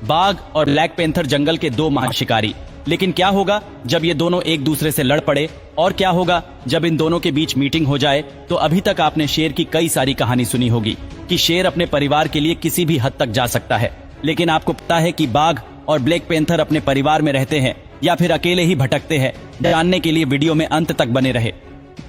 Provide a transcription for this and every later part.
बाघ और black panther जंगल के दो महाशिकारी। लेकिन क्या होगा जब ये दोनों एक दूसरे से लड़ पड़े, और क्या होगा जब इन दोनों के बीच मीटिंग हो जाए? तो अभी तक आपने शेर की कई सारी कहानी सुनी होगी कि शेर अपने परिवार के लिए किसी भी हद तक जा सकता है। लेकिन आपको पता है कि बाघ और ब्लैक पैंथर अपने परिवार में रहते हैं या फिर अकेले ही भटकते हैं? जानने के लिए वीडियो में अंत तक बने रहे।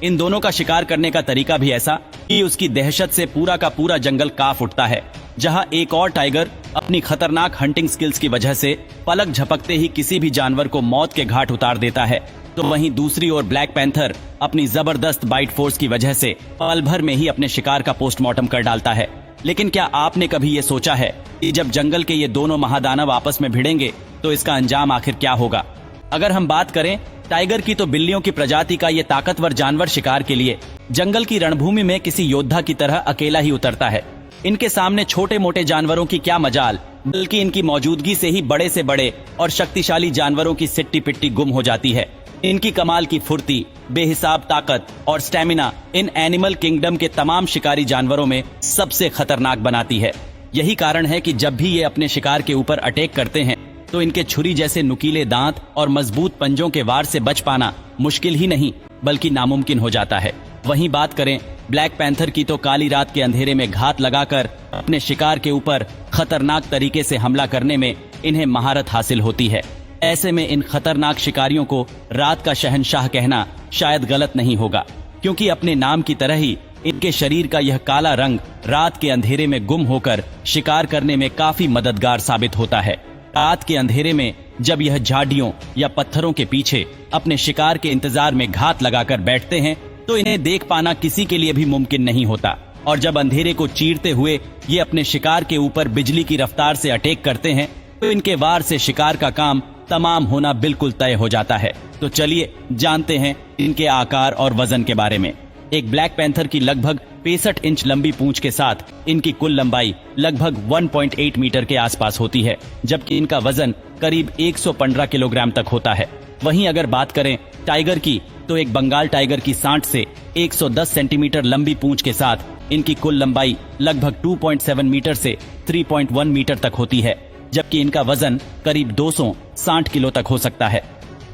इन दोनों का शिकार करने का तरीका भी ऐसा कि उसकी दहशत से पूरा का पूरा जंगल कांप उठता है। जहां एक और टाइगर अपनी खतरनाक हंटिंग स्किल्स की वजह से पलक झपकते ही किसी भी जानवर को मौत के घाट उतार देता है, तो वहीं दूसरी ओर ब्लैक पैंथर अपनी जबरदस्त बाइट फोर्स की वजह से पल भर में ही अपने शिकार का पोस्टमार्टम कर डालता है। लेकिन क्या आपने कभी ये सोचा है कि जब जंगल के ये दोनों महादानव आपस में भिड़ेंगे तो इसका अंजाम आखिर क्या होगा? अगर हम बात करें टाइगर की, तो बिल्लियों की प्रजाति का ये ताकतवर जानवर शिकार के लिए जंगल की रणभूमि में किसी योद्धा की तरह अकेला ही उतरता है। इनके सामने छोटे मोटे जानवरों की क्या मजाल, बल्कि इनकी मौजूदगी से ही बड़े से बड़े और शक्तिशाली जानवरों की सिट्टी पिट्टी गुम हो जाती है। इनकी कमाल की फुर्ती, बेहिसाब ताकत और स्टेमिना इन एनिमल किंगडम के तमाम शिकारी जानवरों में सबसे खतरनाक बनाती है। यही कारण है कि जब भी ये अपने शिकार के ऊपर अटैक करते हैं तो इनके छुरी जैसे नुकीले दांत और मजबूत पंजों के वार से बच पाना मुश्किल ही नहीं बल्कि नामुमकिन हो जाता है। वहीं बात करें ब्लैक पैंथर की, तो काली रात के अंधेरे में घात लगाकर अपने शिकार के ऊपर खतरनाक तरीके से हमला करने में इन्हें महारत हासिल होती है। ऐसे में इन खतरनाक शिकारियों को रात का शहंशाह कहना शायद गलत नहीं होगा, क्योंकि अपने नाम की तरह ही इनके शरीर का यह काला रंग रात के अंधेरे में गुम होकर शिकार करने में काफी मददगार साबित होता है। रात के अंधेरे में जब यह झाड़ियों या पत्थरों के पीछे अपने शिकार के इंतजार में घात लगाकर बैठते हैं तो इन्हें देख पाना किसी के लिए भी मुमकिन नहीं होता। और जब अंधेरे को चीरते हुए ये अपने शिकार के ऊपर बिजली की रफ्तार से अटैक करते हैं तो इनके वार से शिकार का काम तमाम होना बिल्कुल तय हो जाता है। तो चलिए जानते हैं इनके आकार और वजन के बारे में। एक ब्लैक पैंथर की लगभग 65 इंच लंबी पूंछ के साथ इनकी कुल लंबाई लगभग 1.8 मीटर के आसपास होती है, जबकि इनका वजन करीब 115 किलोग्राम तक होता है। वहीं अगर बात करें टाइगर की, तो एक बंगाल टाइगर की 60 से 110 सेंटीमीटर लंबी पूंछ के साथ इनकी कुल लंबाई लगभग 2.7 मीटर से 3.1 मीटर तक होती है, जबकि इनका वजन करीब 260 किलो तक हो सकता है।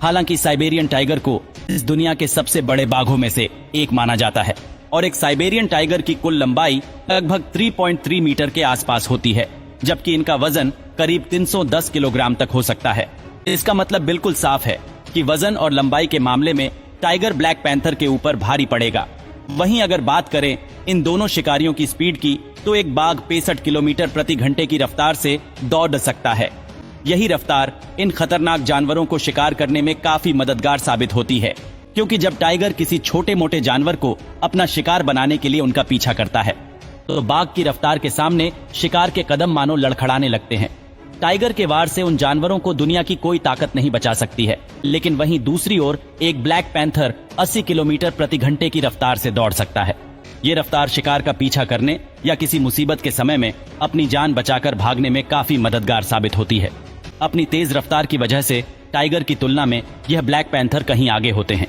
हालांकि साइबेरियन टाइगर को इस दुनिया के सबसे बड़े बाघों में से एक माना जाता है और एक साइबेरियन टाइगर की कुल लंबाई लगभग 3.3 मीटर के आसपास होती है, जबकि इनका वजन करीब 310 किलोग्राम तक हो सकता है। इसका मतलब बिल्कुल साफ है कि वजन और लंबाई के मामले में टाइगर ब्लैक पैंथर के ऊपर भारी पड़ेगा। वहीं अगर बात करें इन दोनों शिकारियों की स्पीड की, तो एक बाघ 65 किलोमीटर प्रति घंटे की रफ्तार से दौड़ सकता है। यही रफ्तार इन खतरनाक जानवरों को शिकार करने में काफी मददगार साबित होती है, क्योंकि जब टाइगर किसी छोटे मोटे जानवर को अपना शिकार बनाने के लिए उनका पीछा करता है तो बाघ की रफ्तार के सामने शिकार के कदम मानो लड़खड़ाने लगते हैं। टाइगर के वार से उन जानवरों को दुनिया की कोई ताकत नहीं बचा सकती है, लेकिन वहीं दूसरी ओर एक ब्लैक पैंथर 80 किलोमीटर प्रति घंटे की रफ्तार से दौड़ सकता है। ये रफ्तार शिकार का पीछा करने या किसी मुसीबत के समय में अपनी जान बचाकर भागने में काफी मददगार साबित होती है। अपनी तेज रफ्तार की वजह से टाइगर की तुलना में यह ब्लैक पैंथर कहीं आगे होते हैं।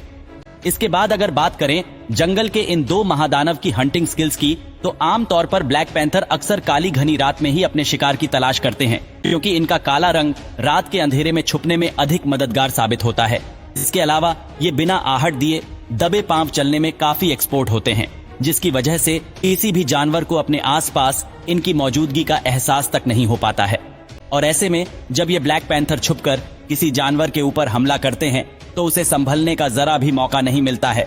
इसके बाद अगर बात करें जंगल के इन दो महादानव की हंटिंग स्किल्स की, तो आमतौर पर ब्लैक पैंथर अक्सर काली घनी रात में ही अपने शिकार की तलाश करते हैं, क्योंकि इनका काला रंग रात के अंधेरे में छुपने में अधिक मददगार साबित होता है। इसके अलावा ये बिना आहट दिए दबे पांव चलने में काफी एक्सपोर्ट होते हैं, जिसकी वजह से किसी भी जानवर को अपने आसपास इनकी मौजूदगी का एहसास तक नहीं हो पाता है। और ऐसे में जब ये ब्लैक पैंथर छुपकर किसी जानवर के ऊपर हमला करते हैं तो उसे संभलने का जरा भी मौका नहीं मिलता है,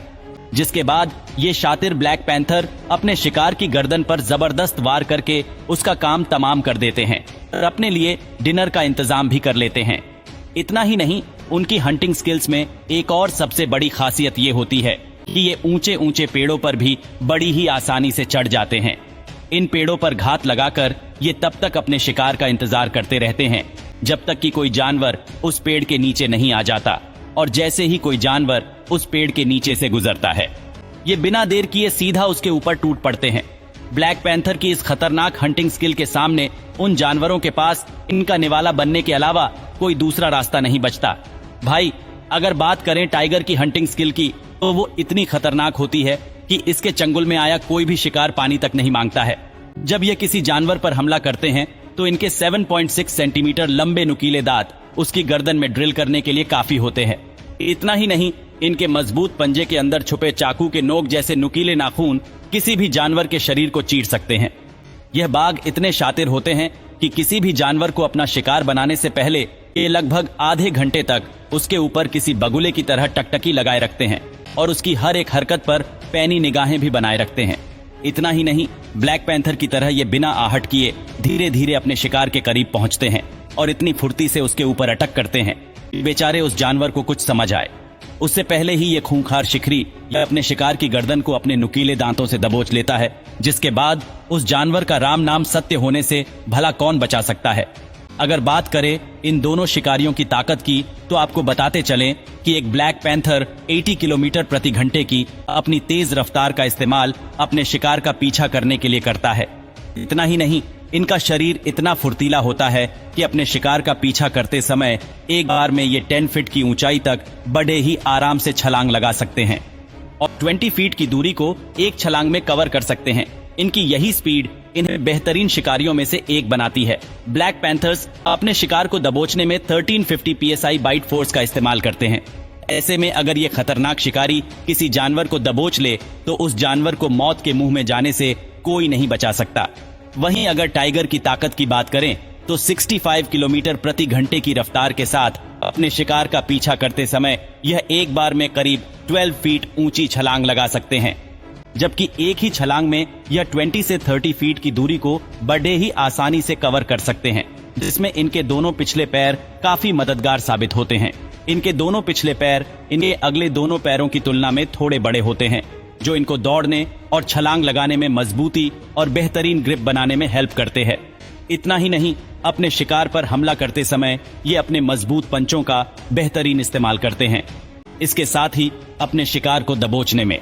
जिसके बाद ये शातिर ब्लैक पैंथर अपने शिकार की गर्दन पर जबरदस्त वार करके उसका काम तमाम कर देते हैं और अपने लिए डिनर का इंतजाम भी कर लेते हैं। इतना ही नहीं, उनकी हंटिंग स्किल्स में एक और सबसे बड़ी खासियत ये होती है कि ये ऊंचे ऊंचे पेड़ों पर भी बड़ी ही आसानी से चढ़ जाते हैं। इन पेड़ों पर घात लगाकर ये तब तक अपने शिकार का इंतजार करते रहते हैं जब तक कि कोई जानवर उस पेड़ के नीचे नहीं आ जाता, और जैसे ही कोई जानवर उस पेड़ के नीचे से गुजरता है ये बिना देर किए सीधा उसके ऊपर टूट पड़ते हैं। ब्लैक पैंथर की इस खतरनाक हंटिंग स्किल के सामने उन जानवरों के पास इनका निवाला बनने के अलावा कोई दूसरा रास्ता नहीं बचता। भाई, अगर बात करें टाइगर की हंटिंग स्किल की, तो वो इतनी खतरनाक होती है कि इसके चंगुल में आया कोई भी शिकार पानी तक नहीं मांगता है। जब ये किसी जानवर पर हमला करते हैं तो इनके 7.6 सेंटीमीटर लंबे नुकीले दांत उसकी गर्दन में ड्रिल करने के लिए काफी होते हैं। इतना ही नहीं, इनके मजबूत पंजे के अंदर छुपे चाकू के नोक जैसे नुकीले नाखून किसी भी जानवर के शरीर को चीर सकते हैं। यह बाघ इतने शातिर होते हैं कि किसी भी जानवर को अपना शिकार बनाने से पहले ये लगभग आधे घंटे तक उसके ऊपर किसी बगुले की तरह टकटकी लगाए रखते हैं और उसकी हर एक हरकत पर पैनी निगाहें भी बनाए रखते हैं। इतना ही नहीं, ब्लैक पैंथर की तरह ये बिना आहट किए धीरे धीरे अपने शिकार के करीब पहुंचते हैं और इतनी फुर्ती से उसके ऊपर अटक करते हैं बेचारे उस जानवर को कुछ समझ आए। उससे पहले ही ये खूंखार शिकारी यह अपने शिकार की गर्दन को अपने नुकीले दांतों से दबोच लेता है, जिसके बाद उस जानवर का राम नाम सत्य होने से भला कौन बचा सकता है। अगर बात करें इन दोनों शिकारियों की ताकत की, तो आपको बताते चलें कि एक ब्लैक पैंथर 80 किलोमीटर प्रति घंटे की अपनी तेज रफ्तार का इस्तेमाल अपने शिकार का पीछा करने के लिए करता है। इतना ही नहीं, इनका शरीर इतना फुर्तीला होता है कि अपने शिकार का पीछा करते समय एक बार में ये 10 फीट की ऊंचाई तक बड़े ही आराम से छलांग लगा सकते हैं और 20 फीट की दूरी को एक छलांग में कवर कर सकते हैं। इनकी यही स्पीड इन्हें बेहतरीन शिकारियों में से एक बनाती है। ब्लैक पैंथर्स अपने शिकार को दबोचने में 1350 psi बाइट फोर्स का इस्तेमाल करते हैं। ऐसे में अगर ये खतरनाक शिकारी किसी जानवर को दबोच ले तो उस जानवर को मौत के मुंह में जाने से कोई नहीं बचा सकता। वहीं अगर टाइगर की ताकत की बात करें तो 65 किलोमीटर प्रति घंटे की रफ्तार के साथ अपने शिकार का पीछा करते समय यह एक बार में करीब 12 फीट ऊंची छलांग लगा सकते हैं, जबकि एक ही छलांग में यह 20 से 30 फीट की दूरी को बड़े ही आसानी से कवर कर सकते हैं, जिसमें इनके दोनों पिछले पैर काफी मददगार साबित होते हैं। इनके दोनों पिछले पैर इनके अगले दोनों पैरों की तुलना में थोड़े बड़े होते हैं, जो इनको दौड़ने और छलांग लगाने में मजबूती और बेहतरीन ग्रिप बनाने में हेल्प करते हैं। इतना ही नहीं, अपने शिकार पर हमला करते समय ये अपने मजबूत पंचों का बेहतरीन इस्तेमाल करते हैं, इसके साथ ही अपने शिकार को दबोचने में।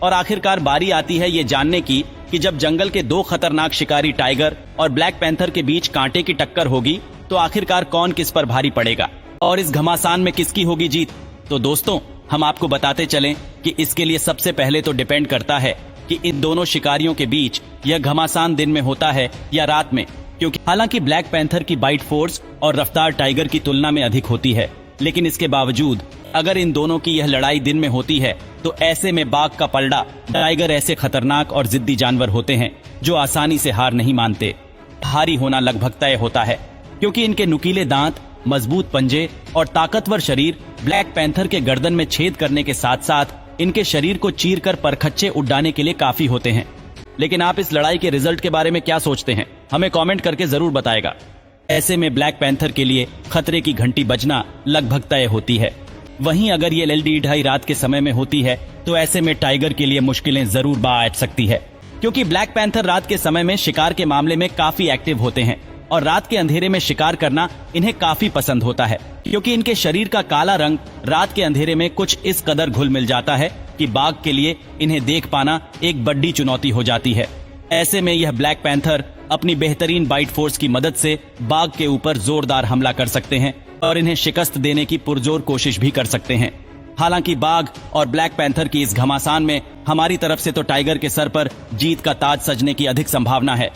और आखिरकार बारी आती है ये जानने की कि जब जंगल के दो खतरनाक शिकारी टाइगर और ब्लैक पैंथर के बीच कांटे की टक्कर होगी तो आखिरकार कौन किस पर भारी पड़ेगा और इस घमासान में किसकी होगी जीत। तो दोस्तों, हम आपको बताते चलें कि इसके लिए सबसे पहले तो डिपेंड करता है कि इन दोनों शिकारियों के बीच यह घमासान दिन में होता है या रात में, क्योंकि हालांकि ब्लैक पैंथर की बाइट फोर्स और रफ्तार टाइगर की तुलना में अधिक होती है, लेकिन इसके बावजूद अगर इन दोनों की यह लड़ाई दिन में होती है तो ऐसे में बाघ का पलड़ा। टाइगर ऐसे खतरनाक और जिद्दी जानवर होते हैं जो आसानी से हार नहीं मानते। भारी होना लगभग तय होता है, क्योंकि इनके नुकीले दांत, मजबूत पंजे और ताकतवर शरीर ब्लैक पैंथर के गर्दन में छेद करने के साथ साथ इनके शरीर को चीरकर परखच्चे उड़ाने के लिए काफी होते हैं। लेकिन आप इस लड़ाई के रिजल्ट के बारे में क्या सोचते हैं, हमें कमेंट करके जरूर बताएगा। ऐसे में ब्लैक पैंथर के लिए खतरे की घंटी बजना लगभग तय होती है। वहीं अगर ये LLD 2:30 रात के समय में होती है तो ऐसे में टाइगर के लिए मुश्किलें जरूर बैठ सकती है, क्योंकि ब्लैक पैंथर रात के समय में शिकार के मामले में काफी एक्टिव होते हैं और रात के अंधेरे में शिकार करना इन्हें काफी पसंद होता है, क्योंकि इनके शरीर का काला रंग रात के अंधेरे में कुछ इस कदर घुल मिल जाता है कि बाघ के लिए इन्हें देख पाना एक बड़ी चुनौती हो जाती है। ऐसे में यह ब्लैक पैंथर अपनी बेहतरीन बाइट फोर्स की मदद से बाघ के ऊपर जोरदार हमला कर सकते हैं और इन्हें शिकस्त देने की पुरजोर कोशिश भी कर सकते हैं। हालांकि बाघ और ब्लैक पैंथर की इस घमासान में हमारी तरफ से तो टाइगर के सर पर जीत का ताज सजने की अधिक संभावना है,